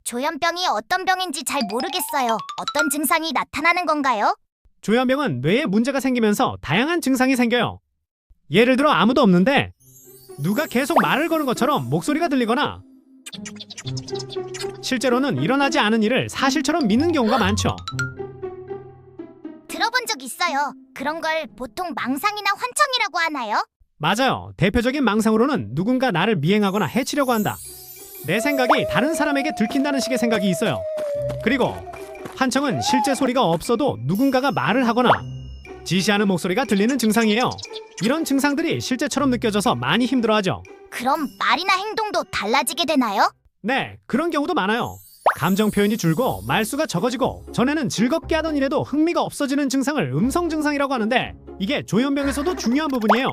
조현병이 어떤 병인지 잘 모르겠어요. 어떤 증상이 나타나는 건가요? 조현병은 뇌에 문제가 생기면서 다양한 증상이 생겨요. 예를 들어 아무도 없는데 누가 계속 말을 거는 것처럼 목소리가 들리거나 실제로는 일어나지 않은 일을 사실처럼 믿는 경우가 많죠. 들어본 적 있어요. 그런 걸 보통 망상이나 환청이라고 하나요? 맞아요. 대표적인 망상으로는 누군가 나를 미행하거나 해치려고 한다. 내 생각이 다른 사람에게 들킨다는 식의 생각이 있어요. 그리고 환청은 실제 소리가 없어도 누군가가 말을 하거나 지시하는 목소리가 들리는 증상이에요. 이런 증상들이 실제처럼 느껴져서 많이 힘들어하죠. 그럼 말이나 행동도 달라지게 되나요? 네, 그런 경우도 많아요. 감정 표현이 줄고 말수가 적어지고 전에는 즐겁게 하던 일에도 흥미가 없어지는 증상을 음성 증상이라고 하는데 이게 조현병에서도 중요한 부분이에요.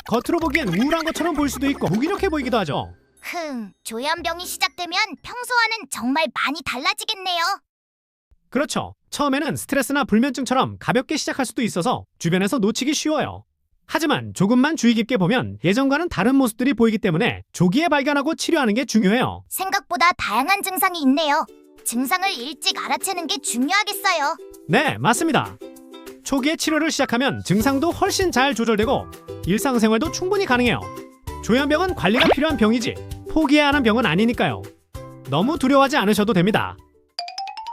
겉으로 보기엔 우울한 것처럼 보일 수도 있고 무기력해 보이기도 하죠. 조현병이 시작되면 평소와는 정말 많이 달라지겠네요. 그렇죠. 처음에는 스트레스나 불면증처럼 가볍게 시작할 수도 있어서 주변에서 놓치기 쉬워요. 하지만 조금만 주의 깊게 보면 예전과는 다른 모습들이 보이기 때문에 조기에 발견하고 치료하는 게 중요해요. 생각보다 다양한 증상이 있네요. 증상을 일찍 알아채는 게 중요하겠어요. 네, 맞습니다. 초기에 치료를 시작하면 증상도 훨씬 잘 조절되고 일상생활도 충분히 가능해요. 조현병은 관리가 필요한 병이지 포기해야 하는 병은 아니니까요. 너무 두려워하지 않으셔도 됩니다.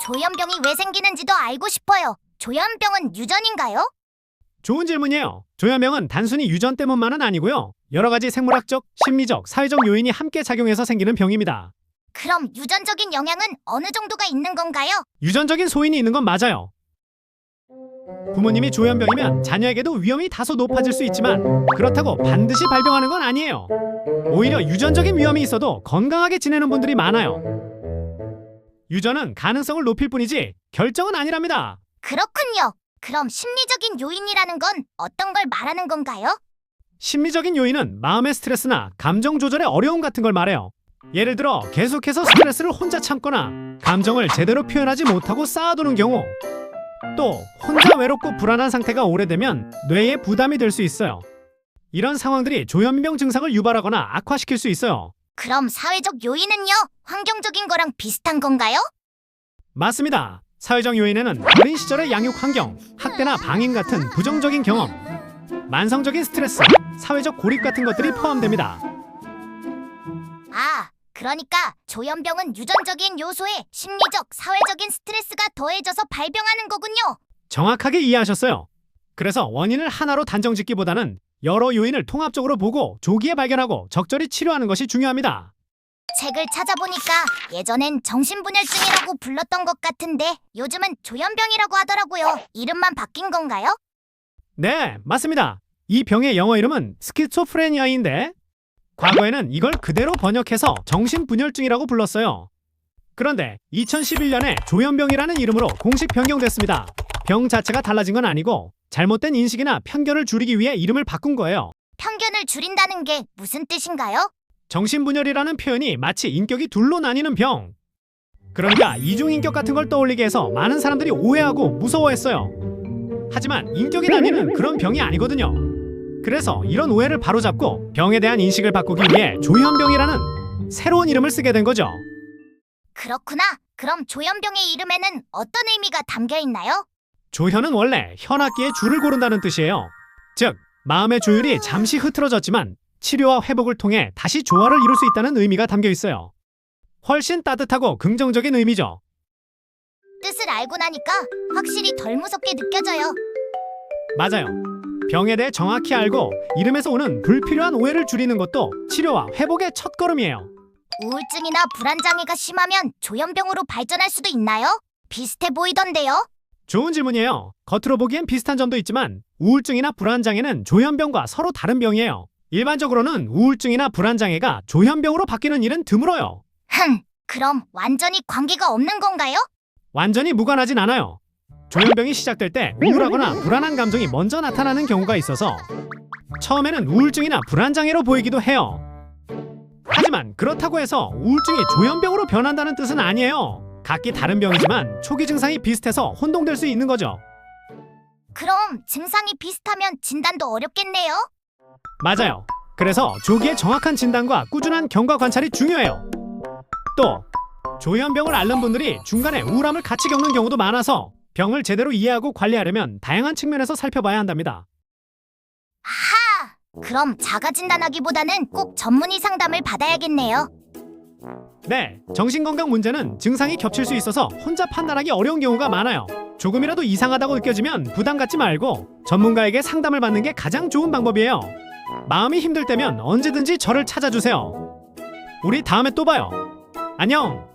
조현병이 왜 생기는지도 알고 싶어요. 조현병은 유전인가요? 좋은 질문이에요. 조현병은 단순히 유전 때문만은 아니고요. 여러 가지 생물학적, 심리적, 사회적 요인이 함께 작용해서 생기는 병입니다. 그럼 유전적인 영향은 어느 정도가 있는 건가요? 유전적인 소인이 있는 건 맞아요. 부모님이 조현병이면 자녀에게도 위험이 다소 높아질 수 있지만 그렇다고 반드시 발병하는 건 아니에요. 오히려 유전적인 위험이 있어도 건강하게 지내는 분들이 많아요. 유전은 가능성을 높일 뿐이지 결정은 아니랍니다. 그렇군요. 그럼 심리적인 요인이라는 건 어떤 걸 말하는 건가요? 심리적인 요인은 마음의 스트레스나 감정 조절의 어려움 같은 걸 말해요. 예를 들어 계속해서 스트레스를 혼자 참거나 감정을 제대로 표현하지 못하고 쌓아두는 경우, 또 혼자 외롭고 불안한 상태가 오래되면 뇌에 부담이 될 수 있어요. 이런 상황들이 조현병 증상을 유발하거나 악화시킬 수 있어요. 그럼 사회적 요인은요? 환경적인 거랑 비슷한 건가요? 맞습니다. 사회적 요인에는 어린 시절의 양육 환경, 학대나 방임 같은 부정적인 경험, 만성적인 스트레스, 사회적 고립 같은 것들이 포함됩니다. 그러니까 조현병은 유전적인 요소에 심리적, 사회적인 스트레스가 더해져서 발병하는 거군요. 정확하게 이해하셨어요. 그래서 원인을 하나로 단정짓기보다는 여러 요인을 통합적으로 보고 조기에 발견하고 적절히 치료하는 것이 중요합니다. 책을 찾아보니까 예전엔 정신분열증이라고 불렀던 것 같은데 요즘은 조현병이라고 하더라고요. 이름만 바뀐 건가요? 네, 맞습니다. 이 병의 영어 이름은 스키초프레니아인데 과거에는 이걸 그대로 번역해서 정신분열증이라고 불렀어요. 그런데 2011년에 조현병이라는 이름으로 공식 변경됐습니다. 병 자체가 달라진 건 아니고 잘못된 인식이나 편견을 줄이기 위해 이름을 바꾼 거예요. 편견을 줄인다는 게 무슨 뜻인가요? 정신분열이라는 표현이 마치 인격이 둘로 나뉘는 병. 그러니까 이중인격 같은 걸 떠올리게 해서 많은 사람들이 오해하고 무서워했어요. 하지만 인격이 나뉘는 그런 병이 아니거든요. 그래서 이런 오해를 바로잡고 병에 대한 인식을 바꾸기 위해 조현병이라는 새로운 이름을 쓰게 된 거죠. 그렇구나. 그럼 조현병의 이름에는 어떤 의미가 담겨 있나요? 조현은 원래 현악기의 줄을 고른다는 뜻이에요. 즉, 마음의 조율이 잠시 흐트러졌지만 치료와 회복을 통해 다시 조화를 이룰 수 있다는 의미가 담겨 있어요. 훨씬 따뜻하고 긍정적인 의미죠. 뜻을 알고 나니까 확실히 덜 무섭게 느껴져요. 맞아요. 병에 대해 정확히 알고 이름에서 오는 불필요한 오해를 줄이는 것도 치료와 회복의 첫걸음이에요. 우울증이나 불안장애가 심하면 조현병으로 발전할 수도 있나요? 비슷해 보이던데요? 좋은 질문이에요. 겉으로 보기엔 비슷한 점도 있지만 우울증이나 불안장애는 조현병과 서로 다른 병이에요. 일반적으로는 우울증이나 불안장애가 조현병으로 바뀌는 일은 드물어요. 그럼 완전히 관계가 없는 건가요? 완전히 무관하진 않아요. 조현병이 시작될 때 우울하거나 불안한 감정이 먼저 나타나는 경우가 있어서 처음에는 우울증이나 불안장애로 보이기도 해요. 하지만 그렇다고 해서 우울증이 조현병으로 변한다는 뜻은 아니에요. 각기 다른 병이지만 초기 증상이 비슷해서 혼동될 수 있는 거죠. 그럼 증상이 비슷하면 진단도 어렵겠네요? 맞아요. 그래서 조기에 정확한 진단과 꾸준한 경과 관찰이 중요해요. 또 조현병을 앓는 분들이 중간에 우울함을 같이 겪는 경우도 많아서 병을 제대로 이해하고 관리하려면 다양한 측면에서 살펴봐야 한답니다. 아하! 그럼 자가 진단하기보다는 꼭 전문의 상담을 받아야겠네요. 네, 정신건강 문제는 증상이 겹칠 수 있어서 혼자 판단하기 어려운 경우가 많아요. 조금이라도 이상하다고 느껴지면 부담 갖지 말고 전문가에게 상담을 받는 게 가장 좋은 방법이에요. 마음이 힘들 때면 언제든지 저를 찾아주세요. 우리 다음에 또 봐요. 안녕!